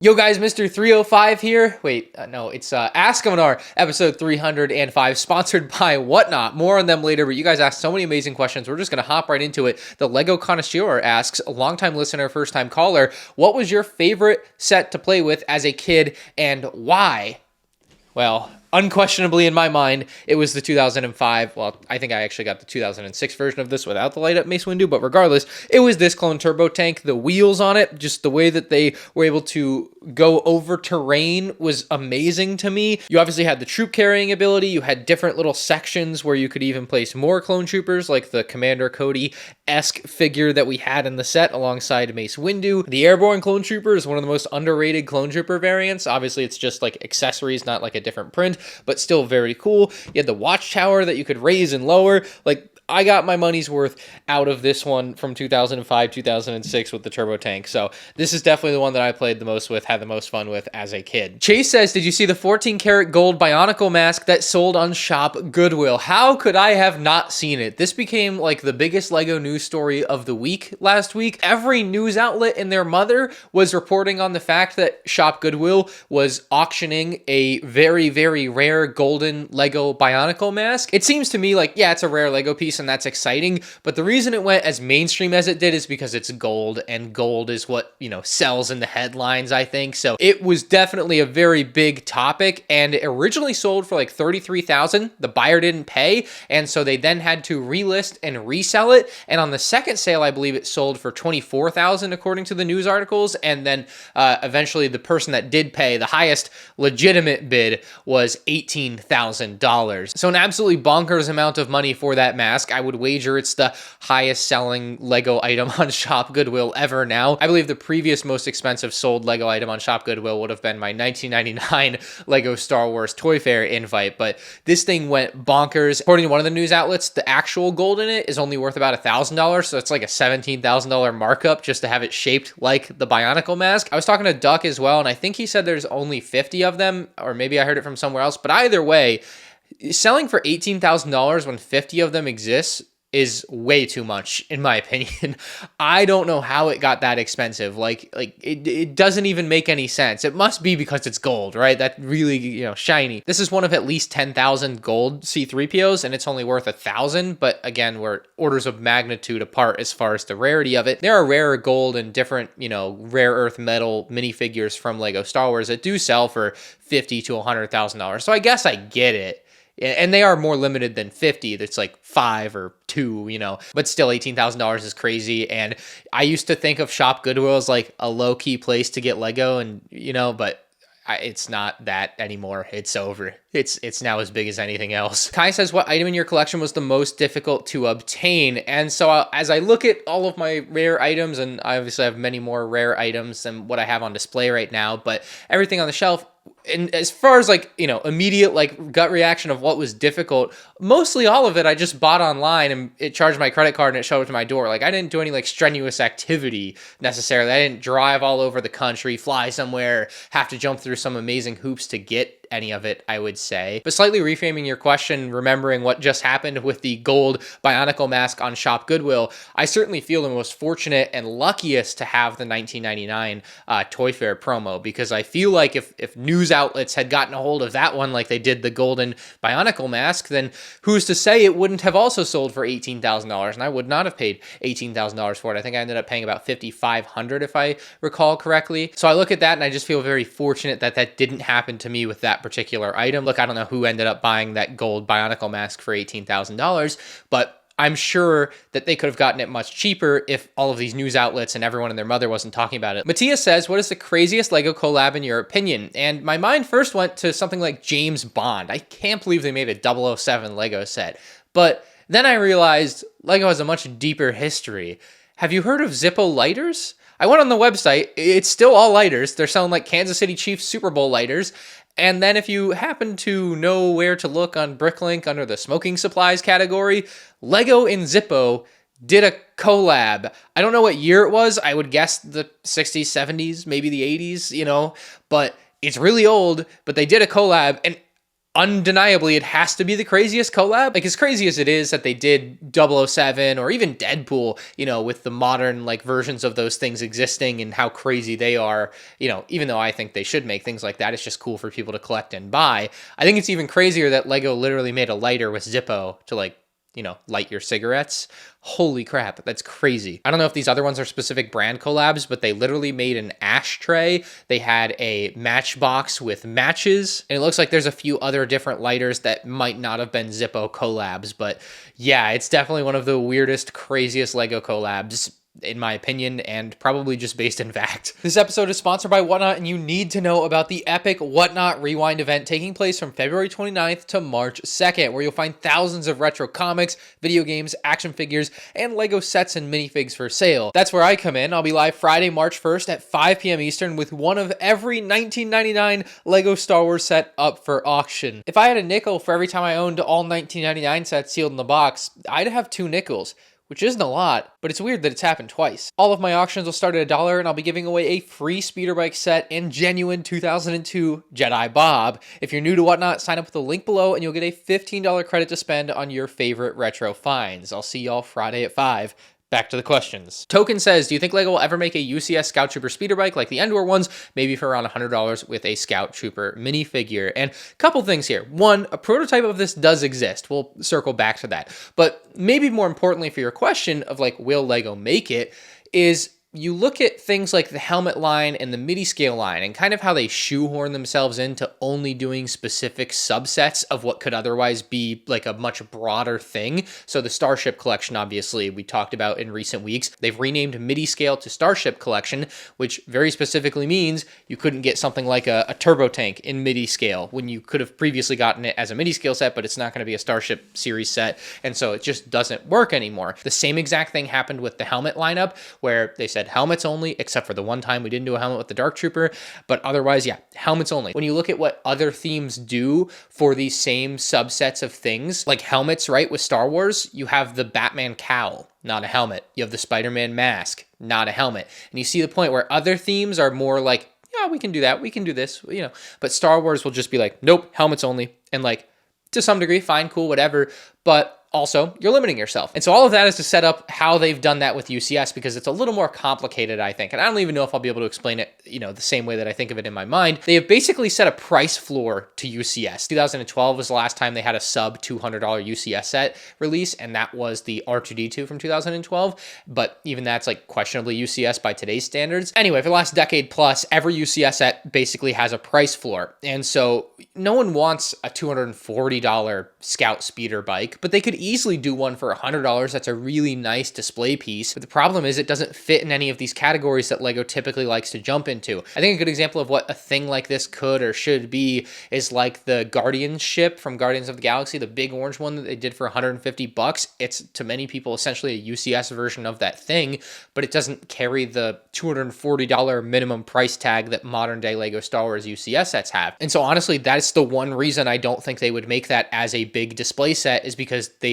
Yo guys, Mr. 305 here. Wait, no, it's Ask MandR, episode 305, sponsored by Whatnot. More on them later, but you guys asked so many amazing questions. We're just going to hop right into it. The LEGO Connoisseur asks, a longtime listener, first-time caller, what was your favorite set to play with as a kid and why? Well, unquestionably in my mind, it was the 2005. Well, I think I actually got the 2006 version of this without the light-up Mace Windu, but regardless, it was this clone turbo tank. The wheels on it, just the way that they were able to go over terrain was amazing to me. You obviously had the troop carrying ability. You had different little sections where you could even place more clone troopers, like the Commander Cody-esque figure that we had in the set alongside Mace Windu. The airborne clone trooper is one of the most underrated clone trooper variants. Obviously, it's just like accessories, not like a different print, but still very cool. You had the watchtower that you could raise and lower. Like, I got my money's worth out of this one from 2005, 2006 with the turbo tank. So this is definitely the one that I played the most with, had the most fun with as a kid. Chase says, did you see the 14 karat gold Bionicle mask that sold on Shop Goodwill? How could I have not seen it? This became like the biggest LEGO news story of the week last week. Every news outlet and their mother was reporting on the fact that Shop Goodwill was auctioning a very, very rare golden LEGO Bionicle mask. It seems to me like, yeah, it's a rare LEGO piece, and that's exciting, but the reason it went as mainstream as it did is because it's gold, and gold is what, you know, sells in the headlines, I think. So it was definitely a very big topic, and it originally sold for like $33,000. The buyer didn't pay, and so they then had to relist and resell it, and on the second sale, I believe it sold for $24,000 according to the news articles, and then eventually the person that did pay the highest legitimate bid was $18,000. So an absolutely bonkers amount of money for that mask. I would wager it's the highest selling LEGO item on Shop Goodwill ever now. I believe the previous most expensive sold LEGO item on Shop Goodwill would have been my 1999 LEGO Star Wars Toy Fair invite, but this thing went bonkers. According to one of the news outlets, the actual gold in it is only worth about $1,000, so it's like a $17,000 markup just to have it shaped like the Bionicle mask. I was talking to Duck as well, and I think he said there's only 50 of them, or maybe I heard it from somewhere else, but either way, selling for $18,000 when 50 of them exists is way too much, in my opinion. I don't know how it got that expensive. Like it doesn't even make any sense. It must be because it's gold, right? That really, you know, shiny. This is one of at least 10,000 gold C-3POs, and it's only worth 1,000. But again, we're orders of magnitude apart as far as the rarity of it. There are rarer gold and different, you know, rare earth metal minifigures from LEGO Star Wars that do sell for $50,000 to $100,000. So I guess I get it. And they are more limited than 50. That's like 5 or 2, you know, but still $18,000 is crazy. And I used to think of Shop Goodwill as like a low key place to get LEGO, and, you know, but it's not that anymore. It's over. It's now as big as anything else. Kai says, what item in your collection was the most difficult to obtain? And so as I look at all of my rare items, and I obviously have many more rare items than what I have on display right now, but everything on the shelf, and as far as like, you know, immediate like gut reaction of what was difficult, mostly all of it I just bought online and it charged my credit card and it showed up to my door. Like, I didn't do any like strenuous activity necessarily. I didn't drive all over the country, fly somewhere, have to jump through some amazing hoops to get any of it, I would say. But slightly reframing your question, remembering what just happened with the gold Bionicle mask on Shop Goodwill, I certainly feel the most fortunate and luckiest to have the 1999 Toy Fair promo, because I feel like if news outlets had gotten a hold of that one like they did the golden Bionicle mask, then who's to say it wouldn't have also sold for $18,000, and I would not have paid $18,000 for it. I think I ended up paying about $5,500 if I recall correctly. So I look at that and I just feel very fortunate that that didn't happen to me with that particular item. Look, I don't know who ended up buying that gold Bionicle mask for $18,000, but I'm sure that they could have gotten it much cheaper if all of these news outlets and everyone and their mother wasn't talking about it. Matthias says, what is the craziest LEGO collab in your opinion? And my mind first went to something like James Bond. I can't believe they made a 007 LEGO set. But then I realized LEGO has a much deeper history. Have you heard of Zippo lighters? I went on the website. It's still all lighters. They're selling like Kansas City Chiefs Super Bowl lighters. And then if you happen to know where to look on Bricklink under the smoking supplies category, LEGO and Zippo did a collab. I don't know what year it was. I would guess the 60s, 70s, maybe the 80s, you know, but it's really old, but they did a collab, and undeniably it has to be the craziest collab. Like, as crazy as it is that they did 007 or even Deadpool, you know, with the modern like versions of those things existing and how crazy they are, you know, even though I think they should make things like that, it's just cool for people to collect and buy. I think it's even crazier that Lego literally made a lighter with Zippo to like, you know, light your cigarettes. Holy crap, that's crazy. I don't know if these other ones are specific brand collabs, but they literally made an ashtray. They had a matchbox with matches, and it looks like there's a few other different lighters that might not have been Zippo collabs, but yeah, it's definitely one of the weirdest, craziest Lego collabs, in my opinion, and probably just based in fact. This episode is sponsored by Whatnot, and you need to know about the epic Whatnot Rewind event taking place from February 29th to March 2nd, where you'll find thousands of retro comics, video games, action figures, and Lego sets and minifigs for sale. That's where I come in. I'll be live Friday, March 1st at 5 p.m. Eastern with one of every 1999 Lego Star Wars set up for auction. If I had a nickel for every time I owned all 1999 sets sealed in the box, I'd have 2 nickels. Which isn't a lot, but it's weird that it's happened twice. All of my auctions will start at $1, and I'll be giving away a free speeder bike set and genuine 2002 Jedi Bob. If you're new to Whatnot, sign up with the link below, and you'll get a $15 credit to spend on your favorite retro finds. I'll see y'all Friday at 5. Back to the questions. Token says, do you think LEGO will ever make a UCS Scout Trooper speeder bike like the Endor ones, maybe for around $100 with a Scout Trooper minifigure? And a couple things here. One, a prototype of this does exist. We'll circle back to that. But maybe more importantly for your question of like, will LEGO make it, is you look at things like the helmet line and the MIDI scale line and kind of how they shoehorn themselves into only doing specific subsets of what could otherwise be like a much broader thing. So the Starship Collection, obviously, we talked about in recent weeks. They've renamed MIDI scale to Starship Collection, which very specifically means you couldn't get something like a turbo tank in MIDI scale when you could have previously gotten it as a MIDI scale set, but it's not going to be a Starship series set. And so it just doesn't work anymore. The same exact thing happened with the helmet lineup, where they said helmets only, except for the one time we didn't do a helmet with the Dark Trooper, but otherwise, yeah, helmets only. When you look at what other themes do for these same subsets of things, like helmets, right, with Star Wars, you have the Batman cowl, not a helmet. You have the Spider-Man mask, not a helmet. And you see the point where other themes are more like, yeah, we can do that, we can do this, you know, but Star Wars will just be like, nope, helmets only, and like, to some degree, fine, cool, whatever, but also, you're limiting yourself. And so all of that is to set up how they've done that with UCS, because it's a little more complicated, I think. And I don't even know if I'll be able to explain it, you know, the same way that I think of it in my mind. They have basically set a price floor to UCS. 2012 was the last time they had a sub $200 UCS set release, and that was the R2-D2 from 2012. But even that's like questionably UCS by today's standards. Anyway, for the last decade plus, every UCS set basically has a price floor. And so no one wants a $240 Scout Speeder Bike, but they could easily do one for $100 that's a really nice display piece. But the problem is it doesn't fit in any of these categories that LEGO typically likes to jump into. I think a good example of what a thing like this could or should be is like the Guardians ship from Guardians of the Galaxy, the big orange one that they did for $150. It's, to many people, essentially a UCS version of that thing, but it doesn't carry the $240 minimum price tag that modern day LEGO Star Wars UCS sets have. And so honestly, that's the one reason I don't think they would make that as a big display set, is because they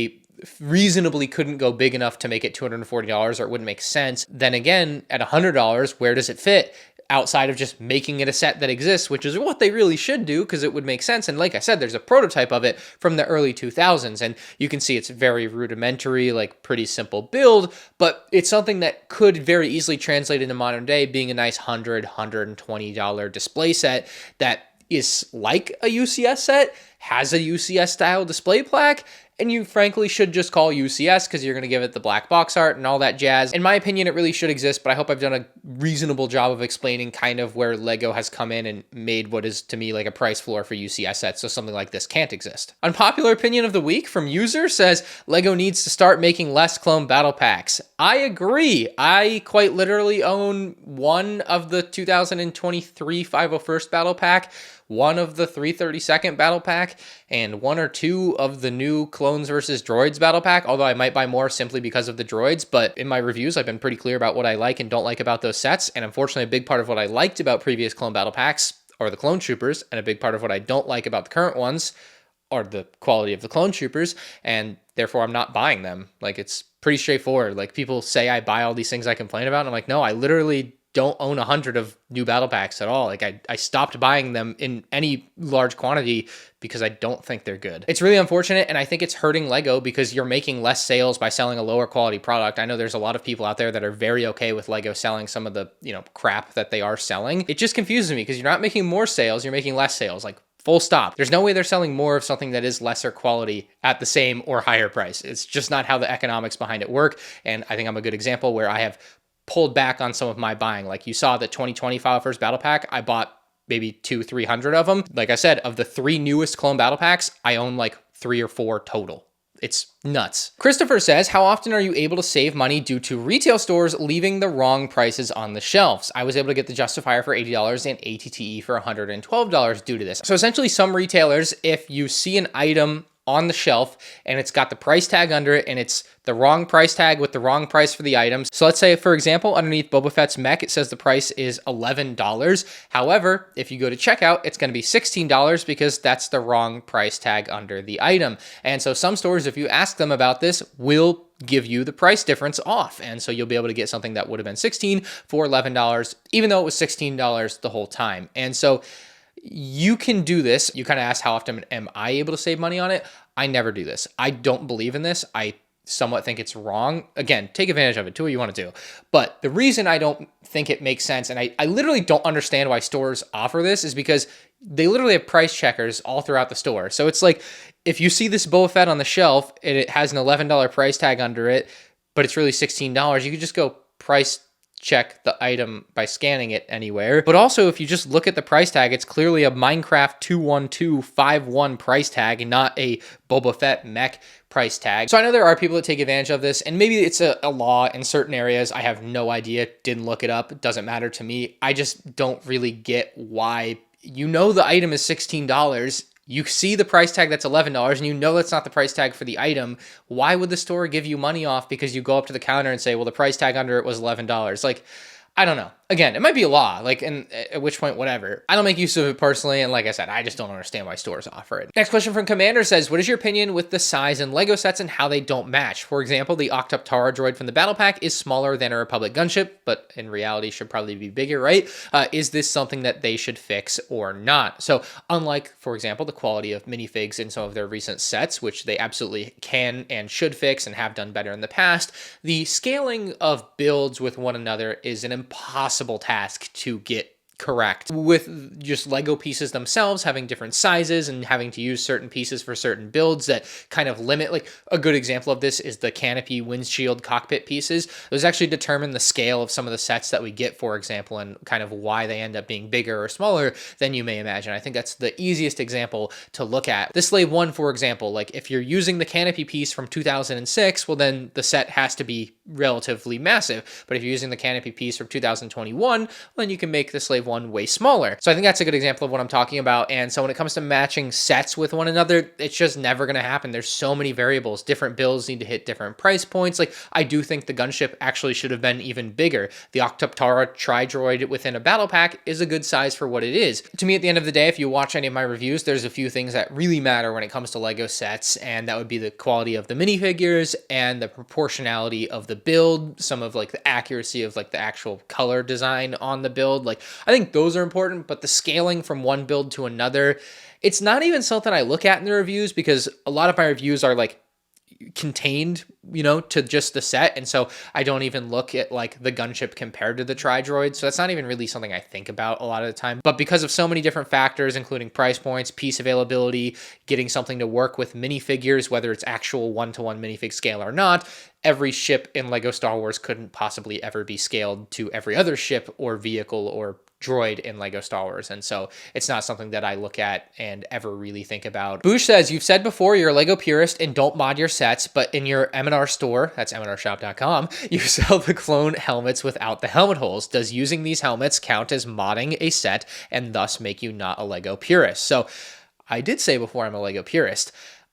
reasonably couldn't go big enough to make it $240, or it wouldn't make sense. Then again, at $100, where does it fit? Outside of just making it a set that exists, which is what they really should do, because it would make sense. And like I said, there's a prototype of it from the early 2000s, and you can see it's very rudimentary, like pretty simple build, but it's something that could very easily translate into modern day, being a nice $100, $120 display set that is like a UCS set, has a UCS style display plaque, and you frankly should just call UCS because you're going to give it the black box art and all that jazz. In my opinion, it really should exist, but I hope I've done a reasonable job of explaining kind of where LEGO has come in and made what is, to me, like a price floor for UCS sets, so something like this can't exist. Unpopular opinion of the week from user says, LEGO needs to start making less clone battle packs. I agree. I quite literally own one of the 2023 501st battle pack, one of the 332nd battle pack, and one or two of the new Clones versus Droids battle pack, although I might buy more simply because of the droids. But in my reviews, I've been pretty clear about what I like and don't like about those sets, and unfortunately a big part of what I liked about previous clone battle packs are the clone troopers, and a big part of what I don't like about the current ones are the quality of the clone troopers, and therefore I'm not buying them. Like, it's pretty straightforward. Like, people say I buy all these things I complain about, and I'm like, no, I literally don't own 100 of new battle packs at all. Like I stopped buying them in any large quantity because I don't think they're good. It's really unfortunate, and I think it's hurting LEGO because you're making less sales by selling a lower quality product. I know there's a lot of people out there that are very okay with LEGO selling some of the, crap that they are selling. It just confuses me because you're not making more sales, you're making less sales. Like, full stop. There's no way they're selling more of something that is lesser quality at the same or higher price. It's just not how the economics behind it work. And I think I'm a good example where I have pulled back on some of my buying. Like you saw the 2020 File First Battle Pack, I bought maybe 200-300 of them. Like I said, of the 3 newest clone battle packs, I own like 3 or 4 total. It's nuts. Christopher says, how often are you able to save money due to retail stores leaving the wrong prices on the shelves? I was able to get the Justifier for $80 and ATTE for $112 due to this. So essentially some retailers, if you see an item on the shelf and it's got the price tag under it and it's the wrong price tag with the wrong price for the items. So let's say, for example, underneath Boba Fett's mech, it says the price is $11. However, if you go to checkout, it's going to be $16 because that's the wrong price tag under the item. And so some stores, if you ask them about this, will give you the price difference off. And so you'll be able to get something that would have been $16 for $11, even though it was $16 the whole time. And so you can do this. You kind of asked how often am I able to save money on it? I never do this. I don't believe in this. I somewhat think it's wrong. Again, take advantage of it. Do what you want to do. But the reason I don't think it makes sense, and I literally don't understand why stores offer this, is because they literally have price checkers all throughout the store. So it's like, if you see this Boba Fett on the shelf and it has an $11 price tag under it, but it's really $16, you could just go price check the item by scanning it anywhere. But also, if you just look at the price tag, it's clearly a Minecraft 21251 price tag, not a Boba Fett mech price tag. So I know there are people that take advantage of this, and maybe it's a law in certain areas. I have no idea, didn't look it up. It doesn't matter to me. I just don't really get why, the item is $16. You see the price tag that's $11 and you know that's not the price tag for the item. Why would the store give you money off because you go up to the counter and say, well, the price tag under it was $11? Like, I don't know. Again, it might be a law, like, and at which point, whatever. I don't make use of it personally, and like I said, I just don't understand why stores offer it. Next question from Commander says, what is your opinion with the size in LEGO sets and how they don't match? For example, the Octoptara droid from the Battle Pack is smaller than a Republic gunship, but in reality should probably be bigger, right? Is this something that they should fix or not? So unlike, for example, the quality of minifigs in some of their recent sets, which they absolutely can and should fix and have done better in the past, the scaling of builds with one another is an impossible task to get correct, with just Lego pieces themselves having different sizes and having to use certain pieces for certain builds that kind of limit. Like, a good example of this is the canopy, windshield, cockpit pieces. Those actually determine the scale of some of the sets that we get, for example, and kind of why they end up being bigger or smaller than you may imagine. I think that's the easiest example to look at. The Slave 1, for example, like if you're using the canopy piece from 2006, well, then the set has to be relatively massive. But if you're using the canopy piece from 2021, well, then you can make the Slave 1 way smaller. So I think that's a good example of what I'm talking about. And so when it comes to matching sets with one another, it's just never going to happen. There's so many variables. Different builds need to hit different price points. Like, I do think the gunship actually should have been even bigger. The Octoptara Tri-Droid within a battle pack is a good size for what it is. To me, at the end of the day, if you watch any of my reviews, there's a few things that really matter when it comes to LEGO sets, and that would be the quality of the minifigures and the proportionality of the build, some of like the accuracy of like the actual color design on the build. Like, I think those are important, but the scaling from one build to another, it's not even something I look at in the reviews, because a lot of my reviews are like contained, to just the set. And so I don't even look at like the gunship compared to the Tri-Droid. So that's not even really something I think about a lot of the time. But because of so many different factors, including price points, piece availability, getting something to work with minifigures, whether it's actual one-to-one minifig scale or not, every ship in LEGO Star Wars couldn't possibly ever be scaled to every other ship or vehicle or droid in LEGO Star Wars. And so it's not something that I look at and ever really think about. Boosh says, you've said before you're a LEGO purist and don't mod your sets, but in your MandR store, that's MandRshop.com, you sell the clone helmets without the helmet holes. Does using these helmets count as modding a set and thus make you not a LEGO purist? So I did say before I'm a LEGO purist.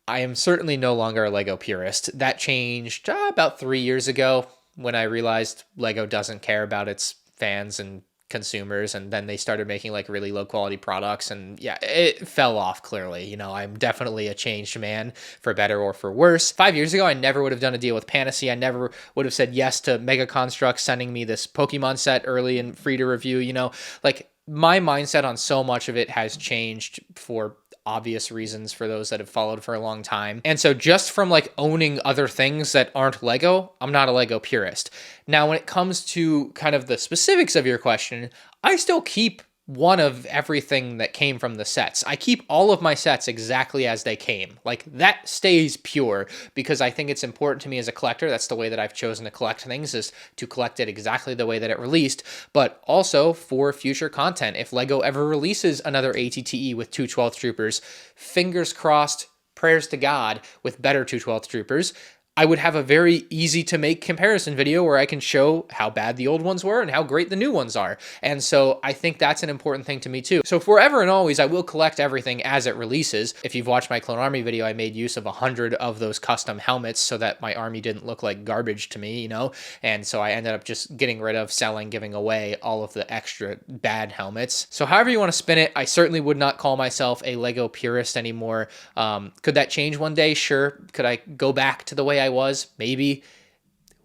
I am certainly no longer a LEGO purist. That changed about 3 years ago when I realized LEGO doesn't care about its fans and consumers, and then they started making like really low quality products, and yeah, it fell off clearly. You know, I'm definitely a changed man, for better or for worse. 5 years ago, I never would have done a deal with Panacea. I never would have said yes to Mega Construct sending me this Pokemon set early and free to review. You know, like my mindset on so much of it has changed for obvious reasons for those that have followed for a long time. And so just from like owning other things that aren't Lego, I'm not a Lego purist. Now, when it comes to kind of the specifics of your question, I still keep one of everything that came from the sets. I keep all of my sets exactly as they came. Like, that stays pure because I think it's important to me as a collector. That's the way that I've chosen to collect things, is to collect it exactly the way that it released, but also for future content. If Lego ever releases another ATTE with 2/12 Troopers, fingers crossed, prayers to God, with better 2/12 Troopers, I would have a very easy to make comparison video where I can show how bad the old ones were and how great the new ones are. And so I think that's an important thing to me too. So forever and always, I will collect everything as it releases. If you've watched my Clone Army video, I made use of 100 of those custom helmets so that my army didn't look like garbage to me, you know? And so I ended up just getting rid of, selling, giving away all of the extra bad helmets. So however you want to spin it, I certainly would not call myself a Lego purist anymore. Could that change one day? Sure. Could I go back to the way I was? Maybe.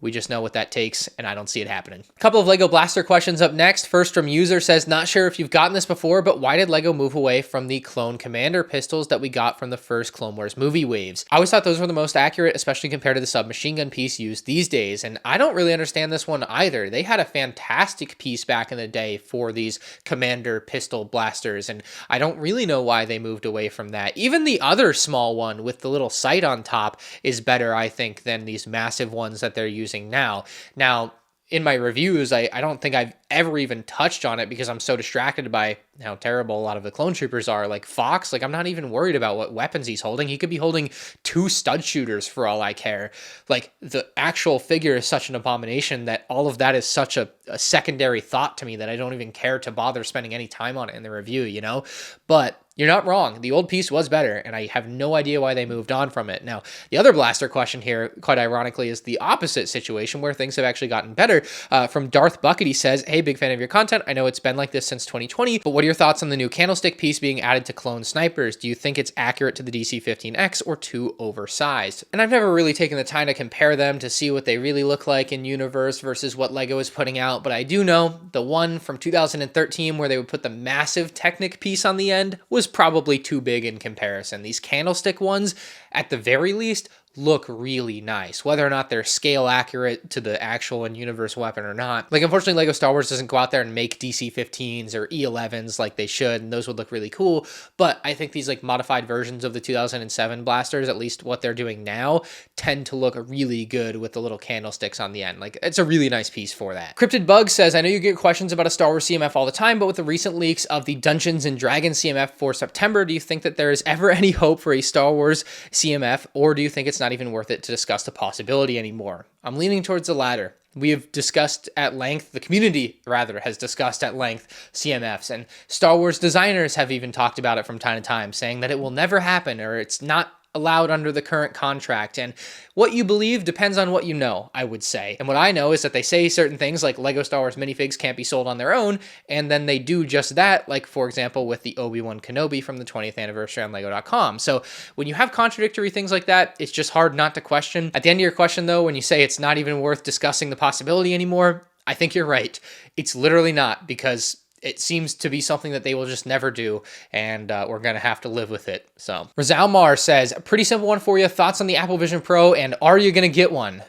We just know what that takes, and I don't see it happening. A couple of Lego Blaster questions up next. First from user says, not sure if you've gotten this before, but why did Lego move away from the Clone Commander pistols that we got from the first Clone Wars movie waves? I always thought those were the most accurate, especially compared to the submachine gun piece used these days, and I don't really understand this one either. They had a fantastic piece back in the day for these Commander pistol blasters, and I don't really know why they moved away from that. Even the other small one with the little sight on top is better, I think, than these massive ones that they're using now. Now, in my reviews, I don't think I've ever even touched on it because I'm so distracted by how terrible a lot of the clone troopers are. Like Fox, like I'm not even worried about what weapons he's holding. He could be holding 2 stud shooters for all I care. Like the actual figure is such an abomination that all of that is such a secondary thought to me that I don't even care to bother spending any time on it in the review, you know? But you're not wrong. The old piece was better, and I have no idea why they moved on from it. Now, the other blaster question here, quite ironically, is the opposite situation where things have actually gotten better. From Darth Bucket, he says, hey, big fan of your content. I know it's been like this since 2020, but what are your thoughts on the new candlestick piece being added to clone snipers? Do you think it's accurate to the DC-15X or too oversized? And I've never really taken the time to compare them to see what they really look like in universe versus what Lego is putting out, but I do know the one from 2013 where they would put the massive Technic piece on the end was probably too big in comparison. These candlestick ones, at the very least, look really nice, whether or not they're scale accurate to the actual in-universe weapon or not. Like, unfortunately, LEGO Star Wars doesn't go out there and make DC-15s or E-11s like they should, and those would look really cool, but I think these like modified versions of the 2007 blasters, at least what they're doing now, tend to look really good with the little candlesticks on the end. Like, it's a really nice piece for that. Cryptid Bug says, I know you get questions about a Star Wars CMF all the time, but with the recent leaks of the Dungeons and Dragons CMF for September, do you think that there is ever any hope for a Star Wars CMF, or do you think it's not even worth it to discuss the possibility anymore? I'm leaning towards the latter. We have discussed at length, the community rather has discussed at length CMFs, and Star Wars designers have even talked about it from time to time, saying that it will never happen or it's not allowed under the current contract. And what you believe depends on what you know, I would say. And what I know is that they say certain things like LEGO Star Wars minifigs can't be sold on their own, and then they do just that, like for example with the Obi-Wan Kenobi from the 20th anniversary on LEGO.com. So when you have contradictory things like that, it's just hard not to question. At the end of your question though, when you say it's not even worth discussing the possibility anymore, I think you're right. It's literally not, because it seems to be something that they will just never do, and we're going to have to live with it. So Rizalmar says, a pretty simple one for you. Thoughts on the Apple Vision Pro, and are you going to get one?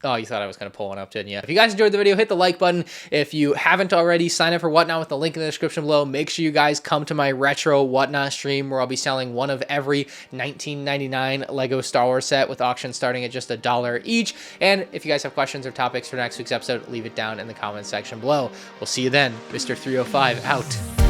Oh, you thought I was going to pull one up, didn't you? If you guys enjoyed the video, hit the like button. If you haven't already, sign up for Whatnot with the link in the description below. Make sure you guys come to my retro Whatnot stream where I'll be selling one of every $19.99 LEGO Star Wars set with auctions starting at just $1 each. And if you guys have questions or topics for next week's episode, leave it down in the comments section below. We'll see you then. Mr. 305 out.